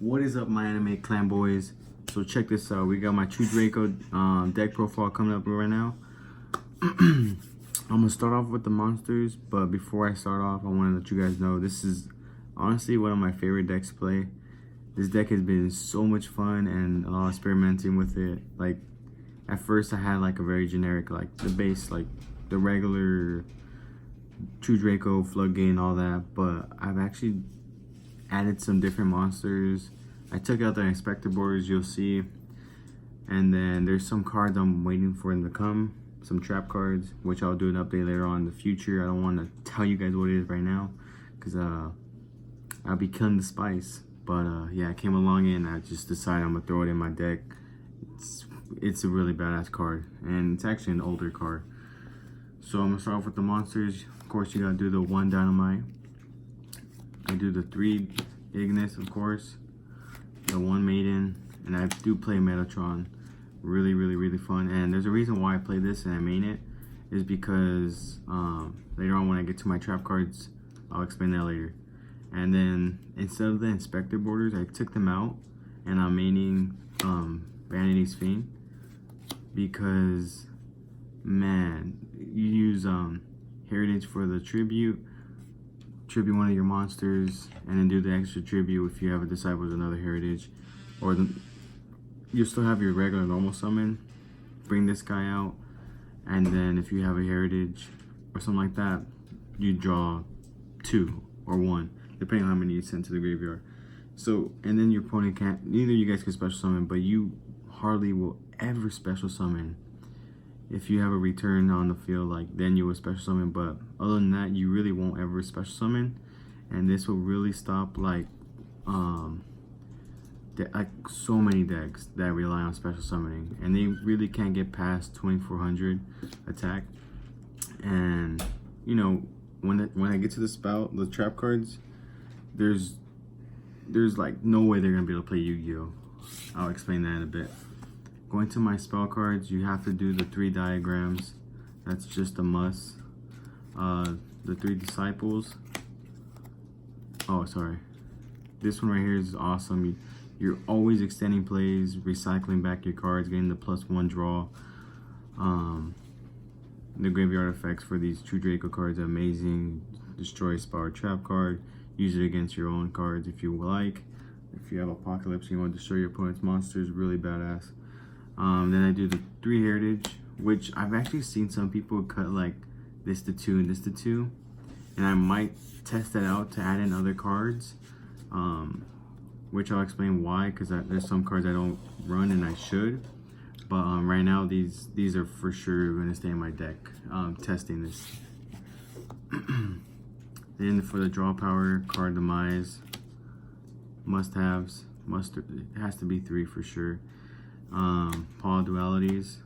What is up, my anime clan boys? So check this out. We got my True Draco deck profile coming up right now. I'm gonna start off with the monsters, but before I start off, I want to let you guys know this is honestly one of my favorite decks to play. This deck has been so much fun and a lot of experimenting with it. Like at first I had like a very generic, like the base, like the regular True Draco, Floodgate and all that, but I've actually added some different monsters. I took out the Inspector borders, you'll see, and then there's some cards I'm waiting for them to come, some trap cards, which I'll do an update later on in the future. I don't want to tell you guys what it is right now because I'll be killing the spice, but yeah, I came along and I just decided I'm gonna throw it in my deck. It's a really badass card, and it's actually an older card. So I'm gonna start off with the monsters. Of course, you gotta do the 1 Dynamite. I do the 3 Ignis, of course, the 1 Maiden, and I do play Metatron. Really fun. And there's a reason why I play this and I main it is because later on when I get to my trap cards, I'll explain that later. And then instead of the Inspector borders, I took them out and I'm maining Vanity's Fiend because, man, you use Heritage for the tribute one of your monsters, and then do the extra tribute if you have a disciple with another heritage, or you still have your regular normal summon, bring this guy out, and then if you have a heritage or something like that, you draw 2 or 1 depending on how many you send to the graveyard. So, and then your opponent can't, neither of you guys can special summon, but you hardly will ever special summon. If you have a return on the field, like, then you will special summon, but other than that, you really won't ever special summon. And this will really stop like so many decks that rely on special summoning, and they really can't get past 2400 attack. And you know, when I get to the spout, the trap cards, there's like no way they're gonna be able to play Yu-Gi-Oh. I'll explain that in a bit. Going to my spell cards, you have to do the 3 diagrams. That's just a must. The 3 disciples. Oh, sorry. This one right here is awesome. You're always extending plays, recycling back your cards, getting the +1 draw. The graveyard effects for these True Draco cards are amazing. Destroy a spell or trap card. Use it against your own cards if you like. If you have Apocalypse and you want to destroy your opponent's monsters, really badass. Then I do the 3 heritage, which I've actually seen some people cut like this to 2 and this to 2, and I might test that out to add in other cards, which I'll explain why, because there's some cards I don't run and I should, but right now these are for sure going to stay in my deck. Testing this. Then for the draw power, card demise, must-haves, it has to be 3 for sure. Paul dualities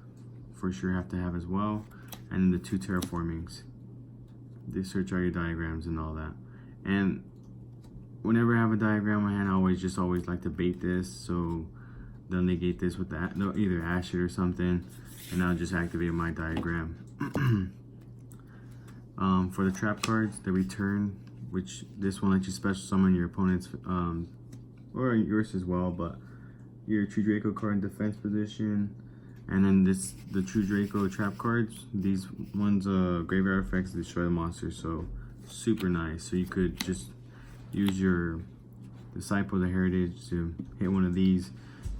for sure have to have as well, and then the 2 terraformings. They search all your diagrams and all that. And whenever I have a diagram in my hand, I always like to bait this, so they'll negate this with either Acid or something, and I'll just activate my diagram. For the trap cards, the return, which this one lets you special summon your opponent's or yours as well, but your True Draco card in defense position. And then the True Draco trap cards, these ones graveyard effects destroy the monster, so super nice. So you could just use your disciple, the heritage, to hit one of these,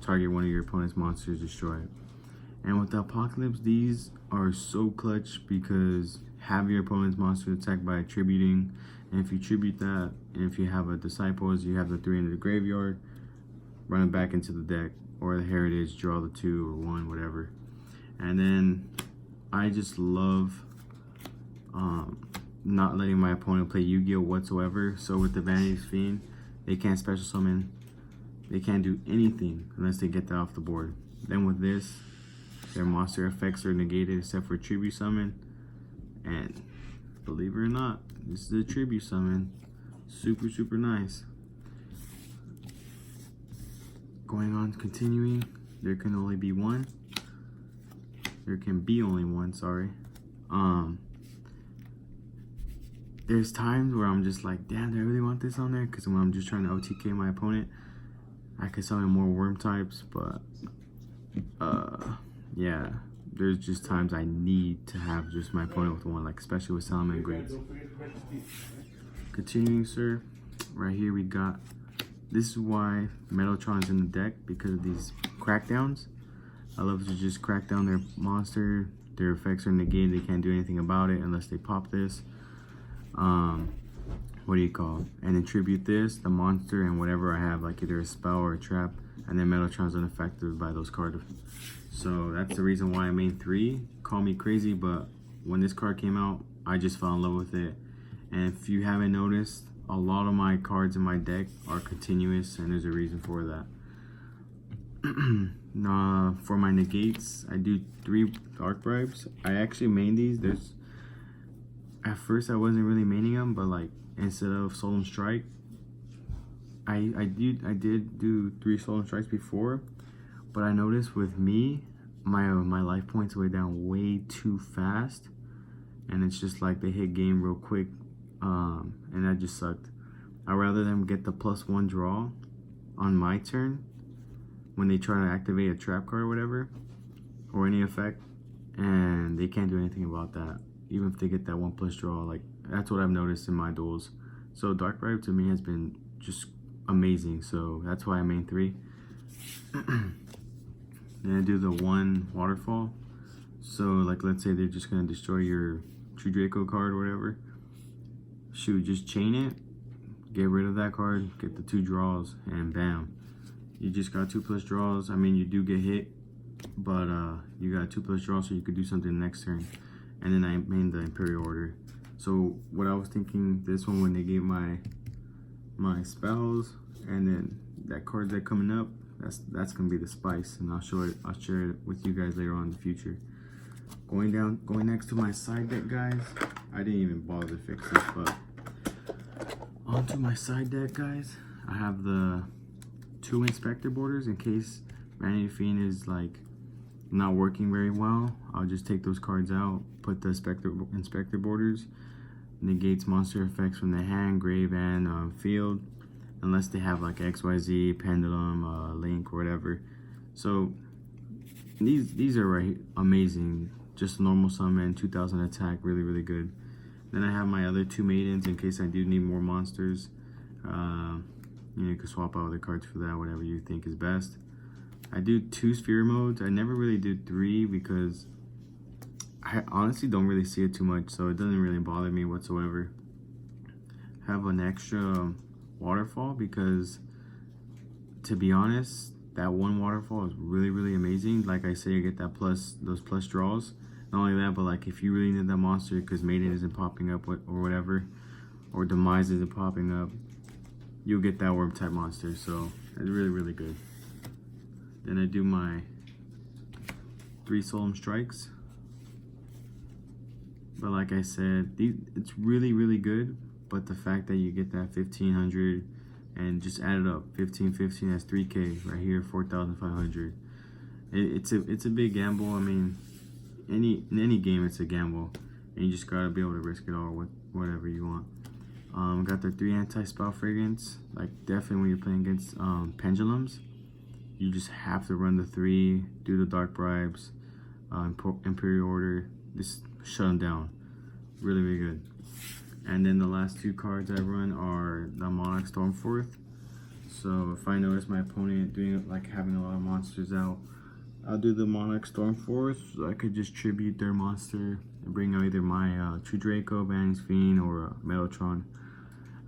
target one of your opponent's monsters, destroy it. And with the Apocalypse, these are so clutch because have your opponent's monster attacked by attributing, and if you tribute that, and if you have a disciples, you have the 3 into the graveyard, run it back into the deck, or the heritage, draw the 2 or 1, whatever. And then I just love not letting my opponent play Yu-Gi-Oh whatsoever. So with the Vanity's Fiend, they can't special summon, they can't do anything unless they get that off the board. Then with this, their monster effects are negated except for tribute summon, and believe it or not, this is a tribute summon. Super nice. Going on, continuing, there can only be one. There can be only one, sorry. There's times where I'm just like, damn, do I really want this on there? Because when I'm just trying to OTK my opponent, I could summon more worm types, but yeah, there's just times I need to have just my opponent with one, like especially with salmon grades. Continuing, sir, right here we got, this is why Metatron's in the deck, because of these crackdowns. I love to just crack down their monster. Their effects are negated, they can't do anything about it unless they pop this. What do you call it? And attribute this, the monster, and whatever I have, like either a spell or a trap, and then Metatron's unaffected by those cards. So that's the reason why I main 3. Call me crazy, but when this card came out, I just fell in love with it. And if you haven't noticed, a lot of my cards in my deck are continuous, and there's a reason for that. For my negates, I do 3 Dark Bribes. I actually main these. At first I wasn't really maining them, but like instead of Solemn Strike, I did do 3 Solemn Strikes before, but I noticed with me, my life points went down way too fast, and it's just like they hit game real quick, and that just sucked. I'd rather them get the +1 draw on my turn when they try to activate a trap card or whatever, or any effect, and they can't do anything about that, even if they get that 1+ draw. Like, that's what I've noticed in my duels. So Dark Bribe to me has been just amazing, so that's why I main 3. Then I do the 1 waterfall. So like, let's say they're just gonna destroy your True Draco card or whatever. Shoot, just chain it, get rid of that card, get the 2 draws, and bam. You just got 2+ draws. I mean, you do get hit, but you got 2+ draws, so you could do something next turn. And then I made the Imperial Order. So what I was thinking, this one, when they gave my spells, and then that card that coming up, that's gonna be the spice, and I'll share it with you guys later on in the future. Going next to my side deck, guys. I didn't even bother to fix this, but onto my side deck, guys. I have the 2 Inspector borders in case Vanity Fiend is like not working very well. I'll just take those cards out, put the Inspector borders, negates monster effects from the hand, grave, and field, unless they have like XYZ, Pendulum, Link, or whatever. So these are amazing. Just normal summon, 2000 attack, really good. Then I have my other 2 maidens in case I do need more monsters. You can swap out other cards for that, whatever you think is best. I do 2 sphere modes. I never really do 3 because I honestly don't really see it too much, so it doesn't really bother me whatsoever. Have an extra waterfall because, to be honest, that 1 waterfall is really amazing. Like I say, you get that those plus draws. Not only that, but like if you really need that monster because Maiden isn't popping up or whatever, or Demise isn't popping up, you'll get that worm type monster. So it's really good. Then I do my 3 Solemn Strikes. But like I said, it's really good. But the fact that you get that 1500 and just add it up, 15, that's 3K right here, 4,500. It's a big gamble. I mean, in any game it's a gamble, and you just gotta be able to risk it all with whatever you want. Got the 3 anti-spell fragrance. Like, definitely when you're playing against pendulums, you just have to run the 3, do the Dark Bribes, Imperial Order, just shut them down. Really good. And then the last 2 cards I run are the Monarch Stormforth. So if I notice my opponent having a lot of monsters out, I'll do the Monarch Stormforth. So I could just tribute their monster and bring out either my True Draco, Vanity Fiend, or Metatron.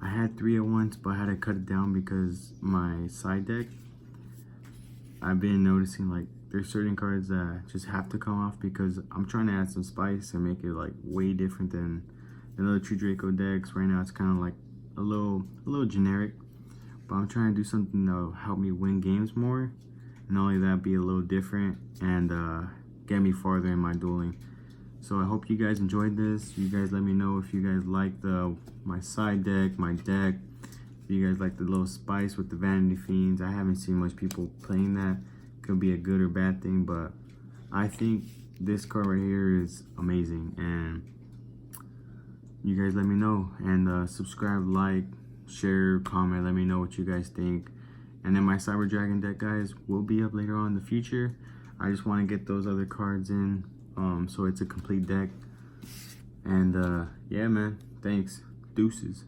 I had 3 at once, but I had to cut it down because my side deck, I've been noticing like there's certain cards that just have to come off because I'm trying to add some spice and make it like way different than other True Draco decks. Right now it's kind of like a little generic, but I'm trying to do something that'll help me win games more, and not only that, be a little different and get me farther in my dueling. So I hope you guys enjoyed this. You guys let me know if you guys like my side deck, my deck. If you guys like the little spice with the Vanity Fiends. I haven't seen much people playing that. Could be a good or bad thing, but I think this card right here is amazing, and you guys let me know. And subscribe, like, share, comment, let me know what you guys think. And then my Cyber Dragon deck, guys, will be up later on in the future. I just want to get those other cards in, so it's a complete deck. And yeah, man, thanks. Deuces.